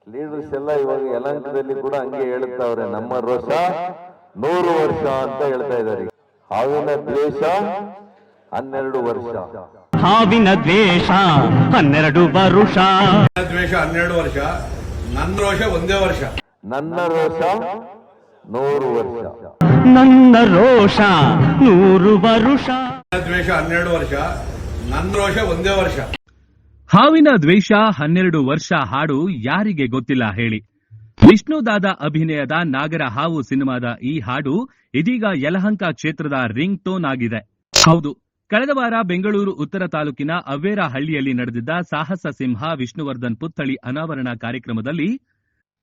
Leaders ಎಲ್ಲ ಇವಾಗ ಯಲಹಂಕದಲ್ಲಿ ಕೂಡ ಹಂಗೆ ಹೇಳ್ತಾವ್ರೆ, ನಮ್ಮ ರೋಷ 100 ವರ್ಷ ಅಂತ ಹೇಳ್ತಾ ಇದ್ದಾರೆ. ಹಾವಿನ ದ್ವೇಷ 12 ವರ್ಷ. ಹಾವಿನ ದ್ವೇಷ 12 ವರುಷ. ದ್ವೇಷ 12 ವರ್ಷ. ನನ್ನ ರೋಷ ಒಂದೇ ವರ್ಷ. ನನ್ನ ರೋಷ 100 ವರ್ಷ. ನನ್ನ ರೋಷ 100 ವರುಷ. ದ್ವೇಷ 12 ವರ್ಷ. ನನ್ನ ರೋಷ ಒಂದೇ ವರ್ಷ. ಹಾವಿನ ದ್ವೇಷ 12 ವರ್ಷ ಹಾಡು ಯಾರಿಗೆ ಗೊತ್ತಿಲ್ಲ ಹೇಳಿ. ವಿಷ್ಣುದಾದ ಅಭಿನಯದ ನಾಗರ ಹಾವು ಸಿನಿಮಾದ ಈ ಹಾಡು ಇದೀಗ ಯಲಹಂಕ ಕ್ಷೇತ್ರದ ರಿಂಗ್ ಟೋನ್ ಆಗಿದೆ. ಹೌದು, ಕಳೆದ ವಾರ ಬೆಂಗಳೂರು ಉತ್ತರ ತಾಲೂಕಿನ ಅವ್ವೇರಹಳ್ಳಿಯಲ್ಲಿ ನಡೆದಿದ್ದ ಸಾಹಸ ಸಿಂಹ ವಿಷ್ಣುವರ್ಧನ್ ಪುತ್ಥಳಿ ಅನಾವರಣ ಕಾರ್ಯಕ್ರಮದಲ್ಲಿ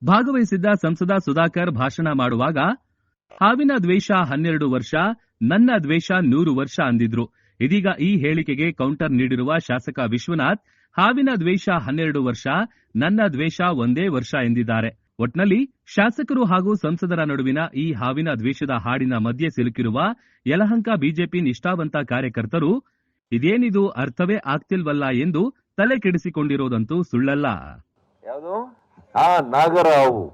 ಭಾಗವಹಿಸಿದ್ದ ಸಂಸದ ಸುಧಾಕರ್ ಭಾಷಣ ಮಾಡುವಾಗ ಹಾವಿನ ದ್ವೇಷ 12 ವರ್ಷ, ನನ್ನ ದ್ವೇಷ 100 ವರ್ಷ ಅಂದಿದ್ರು. ಇದೀಗ ಈ ಹೇಳಿಕೆಗೆ ಕೌಂಟರ್ ನೀಡಿರುವ ಶಾಸಕ ವಿಶ್ವನಾಥ್ ಹಾವಿನ ದ್ವೇಷ 12 ವರ್ಷ, ನನ್ನ ದ್ವೇಷ ಒಂದೇ ವರ್ಷ ಎಂದಿದ್ದಾರೆ. ಒಟ್ನಲ್ಲಿ ಶಾಸಕರು ಹಾಗೂ ಸಂಸದರ ನಡುವಿನ ಈ ಹಾವಿನ ದ್ವೇಷದ ಹಾಡಿನ ಮಧ್ಯೆ ಸಿಲುಕಿರುವ ಯಲಹಂಕ ಬಿಜೆಪಿ ನಿಷ್ಠಾವಂತ ಕಾರ್ಯಕರ್ತರು ಇದೇನಿದು ಅರ್ಥವೇ ಆಗ್ತಿಲ್ವಲ್ಲ ಎಂದು ತಲೆ ಕೆಡಿಸಿಕೊಂಡಿರೋದಂತೂ ಸುಳ್ಳಲ್ಲ. ಯಾವುದು ನಾಗರ ಹಾವು,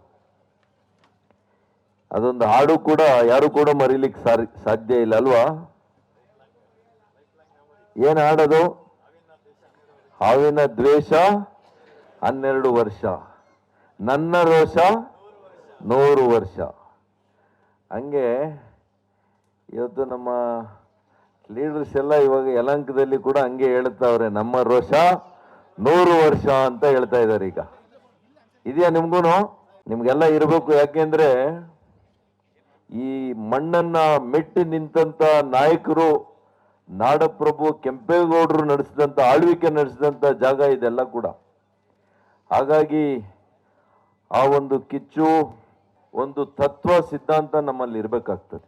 ಅದೊಂದು ಹಾಡು ಕೂಡ ಯಾರು ಕೂಡ ಮರೀಲಿಕ್ಕೆ ಸಾಧ್ಯ ಇಲ್ಲ ಅಲ್ವಾ? ಏನ್ ಹಾಡೋದು? ಹಾವಿನ ದ್ವೇಷ 12 ವರ್ಷ, ನನ್ನ ರೋಷ 100 ವರ್ಷ. ಹಂಗೆ ಇವತ್ತು ನಮ್ಮ ಲೀಡರ್ಸ್ ಎಲ್ಲ ಇವಾಗ ಯಲಹಂಕದಲ್ಲಿ ಕೂಡ ಹಂಗೆ ಹೇಳ್ತಾವ್ರೆ, ನಮ್ಮ ರೋಷ 100 ವರ್ಷ ಅಂತ ಹೇಳ್ತಾ ಇದ್ದಾರೆ. ಈಗ ಇದೆಯಾ ನಿಮ್ಗೂನು? ನಿಮ್ಗೆಲ್ಲ ಇರಬೇಕು. ಯಾಕೆಂದ್ರೆ ಈ ಮಣ್ಣನ್ನ ಮೆಟ್ಟಿ ನಿಂತಂತ ನಾಯಕರು, ನಾಡಪ್ರಭು ಕೆಂಪೇಗೌಡರು ನಡೆಸಿದಂತ ಆಳ್ವಿಕೆ ನಡೆಸಿದಂತ ಜಾಗ ಇದೆಲ್ಲ ಕೂಡ. ಹಾಗಾಗಿ ಆ ಒಂದು ಕಿಚ್ಚು, ಒಂದು ತತ್ವ ಸಿದ್ಧಾಂತ ನಮ್ಮಲ್ಲಿ ಇರಬೇಕಾಗ್ತದೆ.